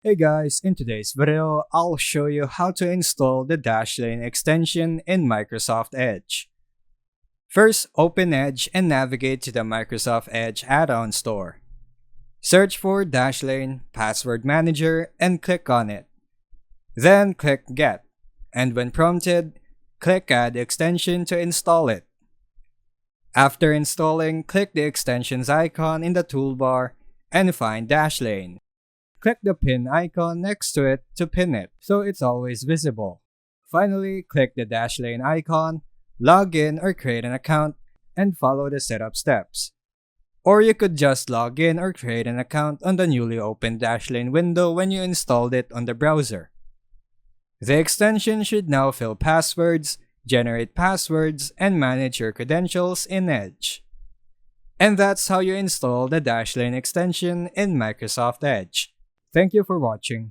Hey guys, in today's video, I'll show you how to install the Dashlane extension in Microsoft Edge. First, open Edge and navigate to the Microsoft Edge add-on store. Search for Dashlane Password Manager and click on it. Then click Get, and when prompted, click Add Extension to install it. After installing, click the extensions icon in the toolbar and find Dashlane. Click the pin icon next to it to pin it so it's always visible. Finally, click the Dashlane icon, log in or create an account, and follow the setup steps. Or you could just log in or create an account on the newly opened Dashlane window when you installed it on the browser. The extension should now fill passwords, generate passwords, and manage your credentials in Edge. And that's how you install the Dashlane extension in Microsoft Edge. Thank you for watching.